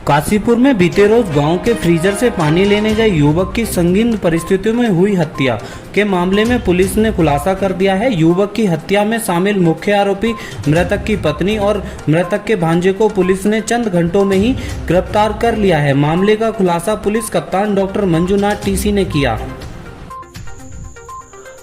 काशीपुर में बीते रोज गांव के फ्रीजर से पानी लेने गए युवक की संगीन परिस्थितियों में हुई हत्या के मामले में पुलिस ने खुलासा कर दिया है। युवक की हत्या में शामिल मुख्य आरोपी मृतक की पत्नी और मृतक के भांजे को पुलिस ने चंद घंटों में ही गिरफ्तार कर लिया है। मामले का खुलासा पुलिस कप्तान डॉक्टर मंजुनाथ टीसी ने किया।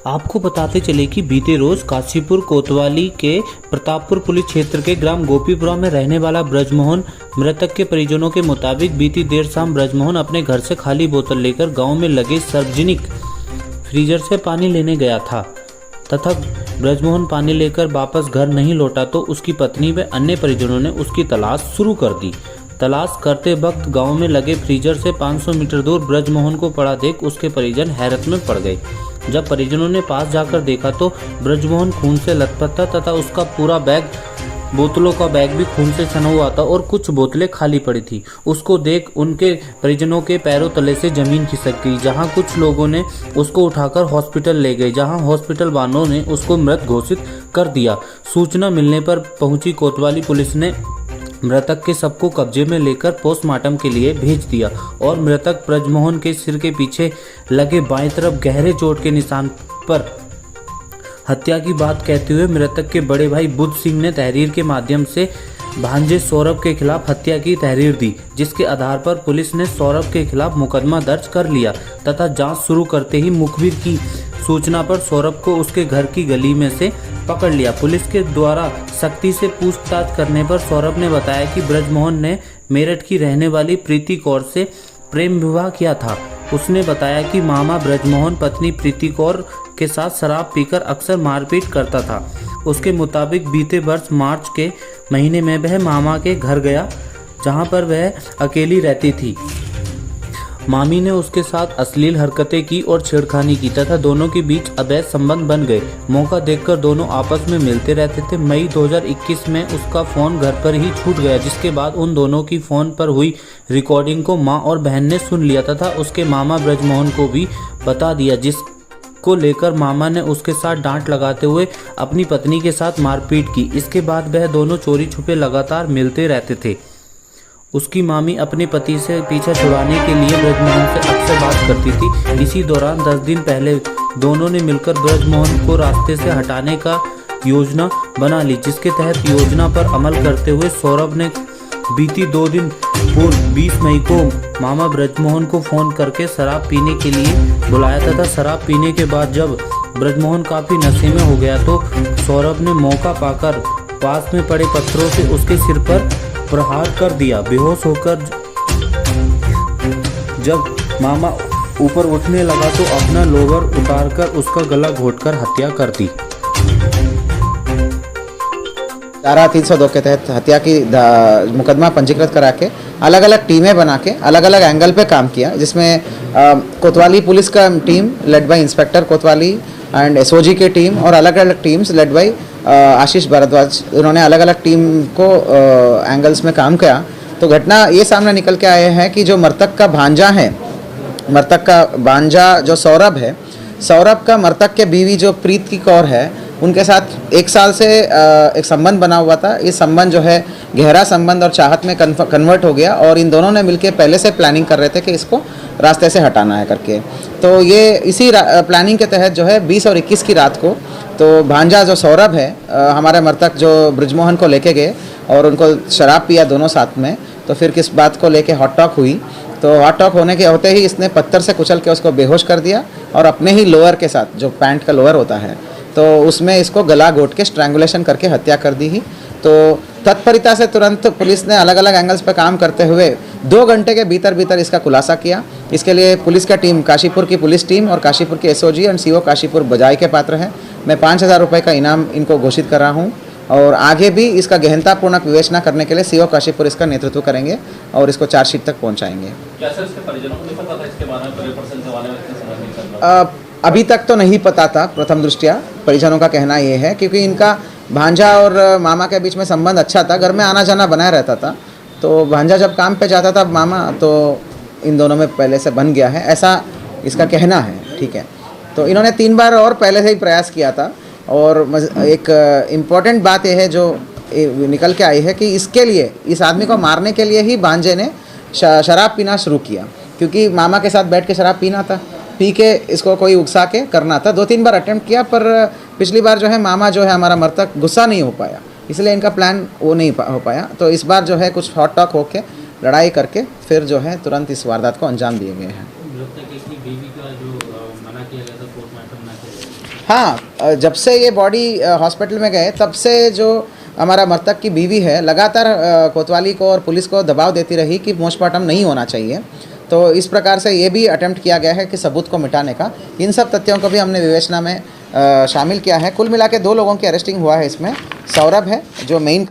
आपको बताते चले कि बीते रोज काशीपुर कोतवाली के प्रतापपुर पुलिस क्षेत्र के ग्राम गोपीपुरा में रहने वाला ब्रजमोहन मृतक के परिजनों के मुताबिक बीती देर शाम ब्रजमोहन अपने घर से खाली बोतल लेकर गांव में लगे सार्वजनिक फ्रीजर से पानी लेने गया था तथा ब्रजमोहन पानी लेकर वापस घर नहीं लौटा तो उसकी पत्नी व अन्य परिजनों ने उसकी तलाश शुरू कर दी। तलाश करते वक्त गांव में लगे फ्रीजर से 500 मीटर दूर ब्रजमोहन को पड़ा देख उसके परिजन हैरत में पड़ गए। जब परिजनों ने पास जाकर देखा तो ब्रजमोहन खून से लथपथ था तथा उसका पूरा बोतलों का बैग भी खून से सना हुआ था और कुछ बोतलें खाली पड़ी थी। उसको देख उनके परिजनों के पैरों तले से जमीन खिसक गई, जहां कुछ लोगों ने उसको उठाकर हॉस्पिटल ले गए, जहां हॉस्पिटल वालों ने उसको मृत घोषित कर दिया। सूचना मिलने पर पहुंची कोतवाली पुलिस ने मृतक के शव को कब्जे में लेकर पोस्टमार्टम के लिए भेज दिया और मृतक ब्रजमोहन के सिर के पीछे लगे बाईं तरफ गहरे चोट के निशान पर हत्या की बात कहते हुए मृतक के बड़े भाई बुद्ध सिंह ने तहरीर के माध्यम से भांजे सौरभ के खिलाफ हत्या की तहरीर दी, जिसके आधार पर पुलिस ने सौरभ के खिलाफ मुकदमा दर्ज कर लिया तथा जांच शुरू करते ही मुखबिर की सूचना पर सौरभ को उसके घर की गली में से पकड़ लिया। पुलिस के द्वारा सख्ती से पूछताछ करने पर सौरभ ने बताया कि ब्रजमोहन ने मेरठ की रहने वाली प्रीति कौर से प्रेम विवाह किया था। उसने बताया कि मामा ब्रजमोहन पत्नी प्रीति कौर के साथ शराब पीकर अक्सर मारपीट करता था। उसके मुताबिक बीते वर्ष मार्च के महीने में वह मामा के घर गया, जहां पर वह अकेली रहती थी। मामी ने उसके साथ अश्लील हरकतें की और छेड़खानी की तथा दोनों के बीच अवैध संबंध बन गए। मौका देखकर दोनों आपस में मिलते रहते थे। मई 2021 में उसका फोन घर पर ही छूट गया, जिसके बाद उन दोनों की फोन पर हुई रिकॉर्डिंग को मां और बहन ने सुन लिया तथा उसके मामा ब्रजमोहन को भी बता दिया, जिसको लेकर मामा ने उसके साथ डांट लगाते हुए अपनी पत्नी के साथ मारपीट की। इसके बाद वह दोनों चोरी छुपे लगातार मिलते रहते थे। उसकी मामी अपने पति से पीछा छुड़ाने के लिए ब्रजमोहन से अक्सर बात करती थी। इसी दौरान 10 दिन पहले दोनों ने मिलकर ब्रजमोहन को रास्ते से हटाने का योजना बना ली, जिसके तहत योजना पर अमल करते हुए सौरभ ने बीती 2 दिन पूर्व 20 मई को मामा ब्रजमोहन को फोन करके शराब पीने के लिए बुलाया तथा शराब पीने के बाद जब ब्रजमोहन काफी नशे में हो गया तो सौरभ ने मौका पाकर पास में पड़े पत्थरों से उसके सिर पर प्रहार कर दिया। बेहोश होकर जब मामा ऊपर उठने लगा तो अपना लोवर उतारकर उसका गला घोंटकर हत्या कर दी। धारा 302 के तहत हत्या की मुकदमा पंजीकृत करा के अलग अलग टीमें बना के अलग अलग एंगल पे काम किया, जिसमें कोतवाली पुलिस का टीम लेड बाय इंस्पेक्टर कोतवाली एंड एसओजी की टीम और अलग अलग टीम्स लेड बाय आशीष भारद्वाज, उन्होंने अलग अलग टीम को एंगल्स में काम किया। तो घटना ये सामने निकल के आए हैं कि जो मृतक का भांजा है, मृतक का भांजा जो सौरभ है, सौरभ का मृतक के बीवी जो प्रीति कौर है, उनके साथ 1 साल से एक संबंध बना हुआ था। ये संबंध जो है गहरा संबंध और चाहत में कन्वर्ट हो गया और इन दोनों ने मिलकर पहले से प्लानिंग कर रहे थे कि इसको रास्ते से हटाना है करके। तो ये इसी प्लानिंग के तहत जो है 20 और 21 की रात को तो भांजा जो सौरभ है हमारे मृतक जो ब्रजमोहन को लेके गए और उनको शराब पिया दोनों साथ में। तो फिर किस बात को लेके हॉट टॉक हुई, तो हॉट टॉक होने के होते ही इसने पत्थर से कुचल के उसको बेहोश कर दिया और अपने ही लोअर के साथ, जो पैंट का लोअर होता है, तो उसमें इसको गला घोट के स्ट्रैंगुलेशन करके हत्या कर दी ही। तो तत्परता से तुरंत पुलिस ने अलग अलग एंगल्स पर काम करते हुए 2 घंटे के भीतर इसका खुलासा किया। इसके लिए पुलिस का टीम, काशीपुर की पुलिस टीम और काशीपुर की एसओजी एंड सीओ काशीपुर बजाई के पात्र हैं। मैं 5000 रुपये का इनाम इनको घोषित कर रहा हूँ और आगे भी इसका गहनतापूर्ण विवेचना करने के लिए सीओ काशीपुर इसका नेतृत्व करेंगे और इसको चार्जशीट तक पहुँचाएंगे। क्या सर इसके परिजनों को नहीं पता था इसके बारे में? अभी तक तो नहीं पता था। प्रथम दृष्टया परिजनों का कहना ये है क्योंकि इनका भांजा और मामा के बीच में संबंध अच्छा था, घर में आना जाना बना रहता था। तो भांजा जब काम पे जाता था मामा, तो इन दोनों में पहले से बन गया है, ऐसा इसका कहना है। ठीक है, तो इन्होंने 3 बार और पहले से ही प्रयास किया था। और एक इम्पॉर्टेंट बात यह है जो निकल के आई है कि इसके लिए, इस आदमी को मारने के लिए ही भांजे ने शराब पीना शुरू किया, क्योंकि मामा के साथ बैठ के शराब पीना था, पी के इसको कोई उकसा के करना था। 2-3 बार अटेम्प्ट किया, पर पिछली बार जो है मामा जो है हमारा मृतक गुस्सा नहीं हो पाया, इसलिए इनका प्लान वो नहीं हो पाया। तो इस बार जो है कुछ हॉट टॉक होके लड़ाई करके फिर जो है तुरंत इस वारदात को अंजाम दिए गए हैं। हाँ, जब से ये बॉडी हॉस्पिटल में गए तब से जो हमारा मृतक की बीवी है लगातार कोतवाली को और पुलिस को दबाव देती रही कि पोस्टमार्टम नहीं होना चाहिए। तो इस प्रकार से ये भी अटेम्प्ट किया गया है कि सबूत को मिटाने का। इन सब तथ्यों को भी हमने विवेचना में शामिल किया है। कुल मिला के 2 लोगों की अरेस्टिंग हुआ है इसमें। सौरभ है जो मेन